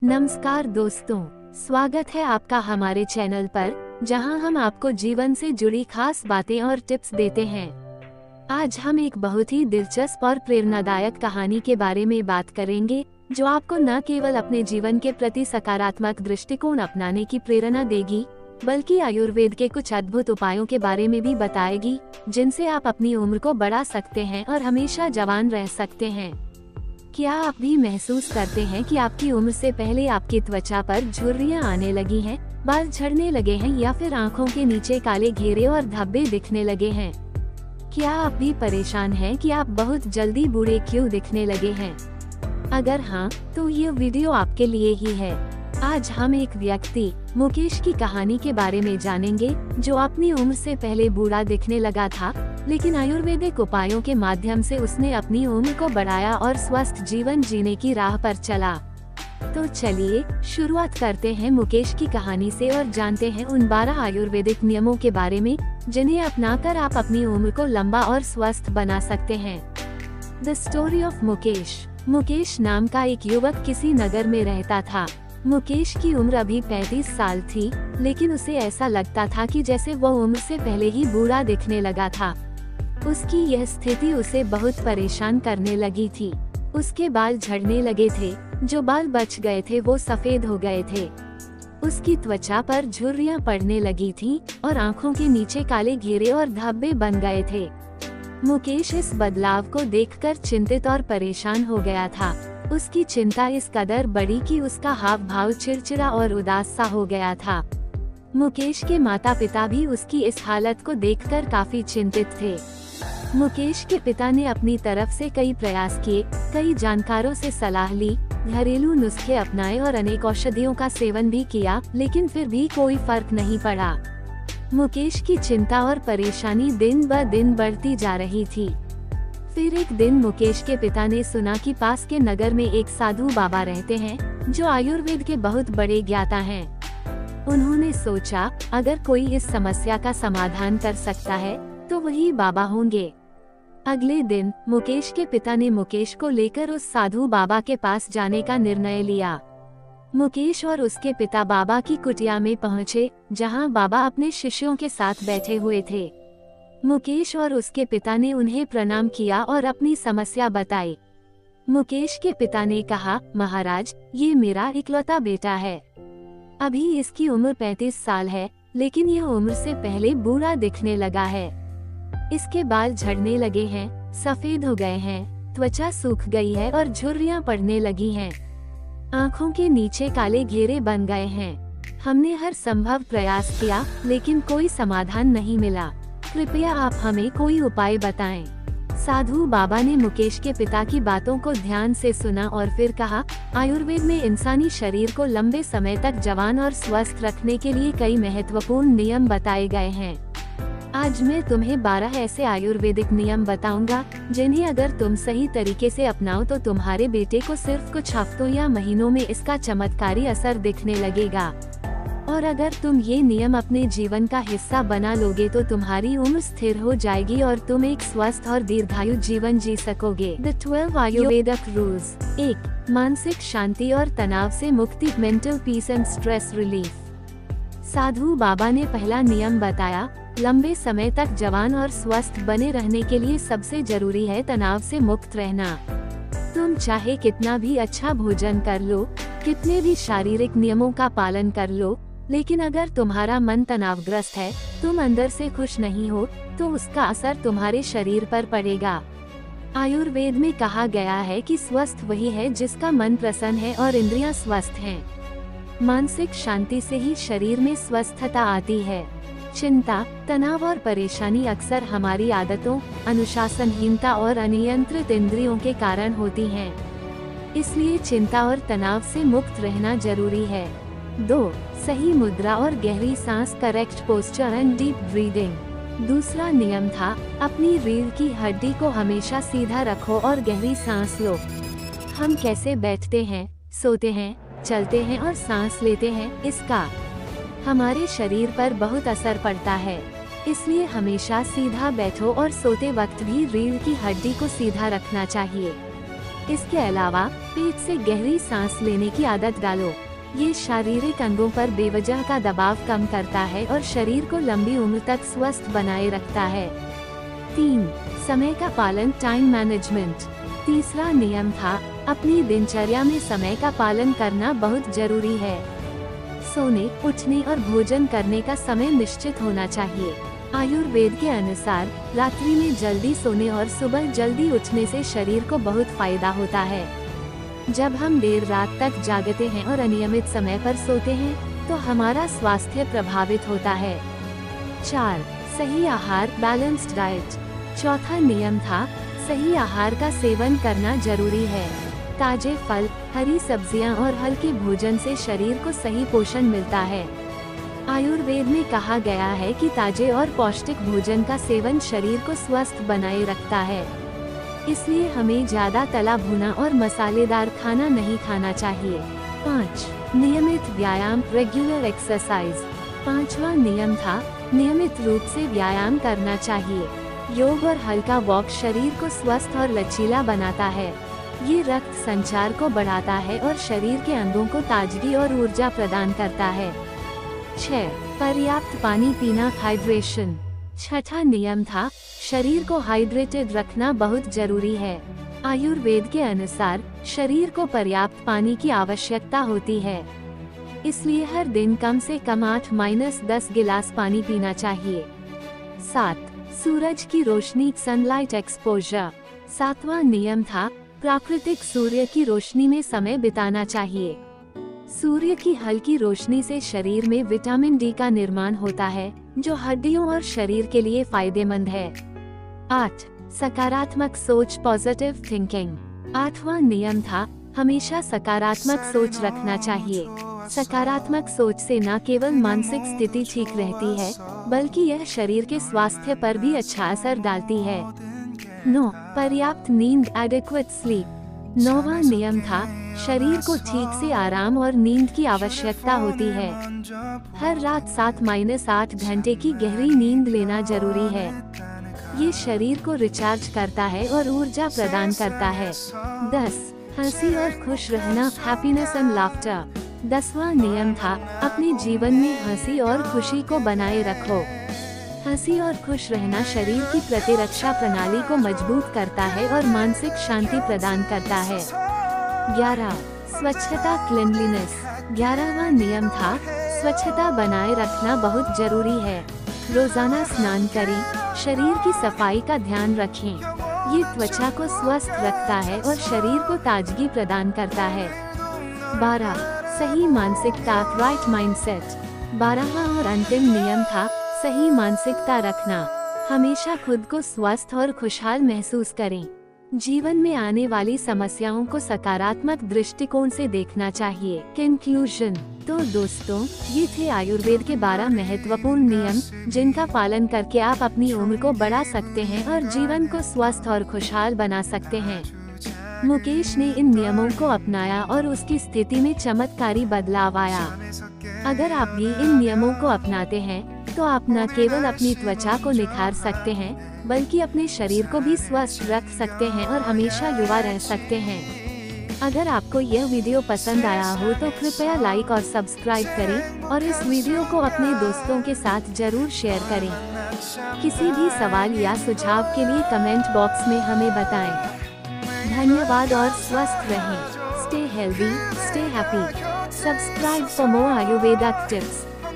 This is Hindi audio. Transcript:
नमस्कार दोस्तों, स्वागत है आपका हमारे चैनल पर, जहां हम आपको जीवन से जुड़ी खास बातें और टिप्स देते हैं। आज हम एक बहुत ही दिलचस्प और प्रेरणादायक कहानी के बारे में बात करेंगे, जो आपको न केवल अपने जीवन के प्रति सकारात्मक दृष्टिकोण अपनाने की प्रेरणा देगी, बल्कि आयुर्वेद के कुछ अद्भुत उपायों के बारे में भी बताएगी, जिनसे आप अपनी उम्र को बढ़ा सकते हैं और हमेशा जवान रह सकते हैं। क्या आप भी महसूस करते हैं कि आपकी उम्र से पहले आपकी त्वचा पर झुर्रियां आने लगी हैं, बाल झड़ने लगे हैं या फिर आंखों के नीचे काले घेरे और धब्बे दिखने लगे हैं? क्या आप भी परेशान हैं कि आप बहुत जल्दी बूढ़े क्यों दिखने लगे हैं? अगर हाँ, तो ये वीडियो आपके लिए ही है। आज हम एक व्यक्ति मुकेश की कहानी के बारे में जानेंगे, जो अपनी उम्र से पहले बूढ़ा दिखने लगा था, लेकिन आयुर्वेदिक उपायों के माध्यम से उसने अपनी उम्र को बढ़ाया और स्वस्थ जीवन जीने की राह पर चला। तो चलिए शुरुआत करते हैं मुकेश की कहानी से और जानते हैं उन 12 आयुर्वेदिक नियमों के बारे में, जिन्हें अपनाकर आप अपनी उम्र को लंबा और स्वस्थ बना सकते हैं। The story of Mukesh. Mukesh नाम का एक युवक किसी नगर में रहता था। मुकेश की उम्र अभी 35 साल थी, लेकिन उसे ऐसा लगता था कि जैसे वो उम्र से पहले ही बूढ़ा दिखने लगा था। उसकी यह स्थिति उसे बहुत परेशान करने लगी थी। उसके बाल झड़ने लगे थे, जो बाल बच गए थे वो सफेद हो गए थे। उसकी त्वचा पर झुर्रियां पड़ने लगी थीं और आंखों के नीचे काले घेरे और धब्बे बन गए थे। मुकेश इस बदलाव को देखकर चिंतित और परेशान हो गया था। उसकी चिंता इस कदर बढ़ी कि उसका हाव भाव चिड़चिड़ा और उदास सा हो गया था। मुकेश के माता पिता भी उसकी इस हालत को देखकर काफी चिंतित थे। मुकेश के पिता ने अपनी तरफ से कई प्रयास किए, कई जानकारों से सलाह ली, घरेलू नुस्खे अपनाए और अनेक औषधियों का सेवन भी किया, लेकिन फिर भी कोई फर्क नहीं पड़ा। मुकेश की चिंता और परेशानी दिन ब दिन बढ़ती जा रही थी। फिर एक दिन मुकेश के पिता ने सुना कि पास के नगर में एक साधु बाबा रहते हैं, जो आयुर्वेद के बहुत बड़े ज्ञाता हैं। उन्होंने सोचा, अगर कोई इस समस्या का समाधान कर सकता है, तो वही बाबा होंगे। अगले दिन मुकेश के पिता ने मुकेश को लेकर उस साधु बाबा के पास जाने का निर्णय लिया। मुकेश और उसके पिता बाबा की कुटिया में पहुंचे, जहां बाबा अपने शिष्यों के साथ बैठे हुए थे। मुकेश और उसके पिता ने उन्हें प्रणाम किया और अपनी समस्या बताई। मुकेश के पिता ने कहा, महाराज, ये मेरा इकलौता बेटा है। अभी इसकी उम्र 35 साल है, लेकिन यह उम्र से पहले बूढ़ा दिखने लगा है। इसके बाल झड़ने लगे हैं, सफेद हो गए हैं, त्वचा सूख गई है और झुर्रियां पड़ने लगी हैं। आंखों के नीचे काले घेरे बन गए हैं। हमने हर संभव प्रयास किया, लेकिन कोई समाधान नहीं मिला। कृपया आप हमें कोई उपाय बताएं। साधु बाबा ने मुकेश के पिता की बातों को ध्यान से सुना और फिर कहा, आयुर्वेद में इंसानी शरीर को लंबे समय तक जवान और स्वस्थ रखने के लिए कई महत्वपूर्ण नियम बताए गए हैं। आज मैं तुम्हें 12 ऐसे आयुर्वेदिक नियम बताऊंगा, जिन्हें अगर तुम सही तरीके से अपनाओ तो तुम्हारे बेटे को सिर्फ कुछ हफ्तों या महीनों में इसका चमत्कारी असर दिखने लगेगा। और अगर तुम ये नियम अपने जीवन का हिस्सा बना लोगे तो तुम्हारी उम्र स्थिर हो जाएगी और तुम एक स्वस्थ और दीर्घायु जीवन जी सकोगे। The 12 Ayurvedic rules. 1. मानसिक शांति और तनाव से मुक्ति, mental peace and stress relief. साधु बाबा ने पहला नियम बताया, लंबे समय तक जवान और स्वस्थ बने रहने के लिए सबसे जरूरी है तनाव से मुक्त रहना। तुम चाहे कितना भी अच्छा भोजन कर लो, कितने भी शारीरिक नियमों का पालन कर लो, लेकिन अगर तुम्हारा मन तनावग्रस्त है, तुम अंदर से खुश नहीं हो, तो उसका असर तुम्हारे शरीर पर पड़ेगा। आयुर्वेद में कहा गया है कि स्वस्थ वही है जिसका मन प्रसन्न है और इंद्रियां स्वस्थ हैं। मानसिक शांति से ही शरीर में स्वस्थता आती है। चिंता, तनाव और परेशानी अक्सर हमारी आदतों, अनुशासनहीनता और अनियंत्रित इंद्रियों के कारण होती हैं। इसलिए चिंता और तनाव से मुक्त रहना जरूरी है। 2. सही मुद्रा और गहरी सांस, correct posture and deep breathing. दूसरा नियम था, अपनी रीढ़ की हड्डी को हमेशा सीधा रखो और गहरी सांस लो। हम कैसे बैठते हैं, सोते हैं, चलते हैं और सांस लेते हैं, इसका हमारे शरीर पर बहुत असर पड़ता है। इसलिए हमेशा सीधा बैठो और सोते वक्त भी रीढ़ की हड्डी को सीधा रखना चाहिए। इसके अलावा पेट से गहरी सांस लेने की आदत डालो। ये शारीरिक अंगों पर बेवजह का दबाव कम करता है और शरीर को लंबी उम्र तक स्वस्थ बनाए रखता है। 3. समय का पालन, टाइम मैनेजमेंट। तीसरा नियम था, अपनी दिनचर्या में समय का पालन करना बहुत जरूरी है। सोने, उठने और भोजन करने का समय निश्चित होना चाहिए। आयुर्वेद के अनुसार रात्रि में जल्दी सोने और सुबह जल्दी उठने से शरीर को बहुत फायदा होता है। जब हम देर रात तक जागते हैं और अनियमित समय पर सोते हैं तो हमारा स्वास्थ्य प्रभावित होता है। 4. सही आहार, बैलेंस्ड डाइट। चौथा नियम था, सही आहार का सेवन करना जरूरी है। ताजे फल, हरी सब्जियां और हल्के भोजन से शरीर को सही पोषण मिलता है। आयुर्वेद में कहा गया है कि ताजे और पौष्टिक भोजन का सेवन शरीर को स्वस्थ बनाए रखता है, इसलिए हमें ज्यादा तला भुना और मसालेदार खाना नहीं खाना चाहिए। 5. नियमित व्यायाम, रेगुलर एक्सरसाइज। पांचवा नियम था, नियमित रूप से व्यायाम करना चाहिए। योग और हल्का वॉक शरीर को स्वस्थ और लचीला बनाता है। ये रक्त संचार को बढ़ाता है और शरीर के अंगों को ताजगी और ऊर्जा प्रदान करता है। 6. पर्याप्त पानी पीना, हाइड्रेशन। छठा नियम था, शरीर को हाइड्रेटेड रखना बहुत जरूरी है। आयुर्वेद के अनुसार शरीर को पर्याप्त पानी की आवश्यकता होती है, इसलिए हर दिन कम से कम 8-10 गिलास पानी पीना चाहिए। 7. सूरज की रोशनी, सनलाइट एक्सपोजर। सातवां नियम था, प्राकृतिक सूर्य की रोशनी में समय बिताना चाहिए। सूर्य की हल्की रोशनी से शरीर में विटामिन डी का निर्माण होता है, जो हड्डियों और शरीर के लिए फायदेमंद है। 8. सकारात्मक सोच, पॉजिटिव थिंकिंग। आठवां नियम था, हमेशा सकारात्मक सोच रखना चाहिए। सकारात्मक सोच से न केवल मानसिक स्थिति ठीक रहती है, बल्कि यह शरीर के स्वास्थ्य पर भी अच्छा असर डालती है। 9. पर्याप्त नींद, एडिक्वेट स्लीप। 9वां नियम था, शरीर को ठीक से आराम और नींद की आवश्यकता होती है। हर रात 7-8 घंटे की गहरी नींद लेना जरूरी है। ये शरीर को रिचार्ज करता है और ऊर्जा प्रदान करता है। 10. हंसी और खुश रहना, हैप्पीनेस एंड लाफ्टर। 10वां नियम था, अपने जीवन में हंसी और खुशी को बनाए रखो। हंसी और खुश रहना शरीर की प्रतिरक्षा प्रणाली को मजबूत करता है और मानसिक शांति प्रदान करता है। 11. स्वच्छता, क्लीनलीनेस। 11वां नियम था, स्वच्छता बनाए रखना बहुत जरूरी है। रोजाना स्नान करें, शरीर की सफाई का ध्यान रखें। ये त्वचा को स्वस्थ रखता है और शरीर को ताजगी प्रदान करता है। 12. सही मानसिकता, राइट माइंडसेट। 12वां और अंतिम नियम था, सही मानसिकता रखना। हमेशा खुद को स्वस्थ और खुशहाल महसूस करें। जीवन में आने वाली समस्याओं को सकारात्मक दृष्टिकोण से देखना चाहिए। कंक्लूजन। तो दोस्तों, ये थे आयुर्वेद के 12 महत्वपूर्ण नियम, जिनका पालन करके आप अपनी उम्र को बढ़ा सकते हैं और जीवन को स्वस्थ और खुशहाल बना सकते हैं। मुकेश ने इन नियमों को अपनाया और उसकी स्थिति में चमत्कारी बदलाव आया। अगर आप भी इन नियमों को अपनाते हैं तो आप न केवल अपनी त्वचा को निखार सकते हैं, बल्कि अपने शरीर को भी स्वस्थ रख सकते हैं और हमेशा युवा रह सकते हैं। अगर आपको यह वीडियो पसंद आया हो तो कृपया लाइक और सब्सक्राइब करें और इस वीडियो को अपने दोस्तों के साथ जरूर शेयर करें। किसी भी सवाल या सुझाव के लिए कमेंट बॉक्स में हमें बताएं। धन्यवाद और स्वस्थ रहें। Stay healthy, stay happy. Subscribe for more Ayurvedic tips.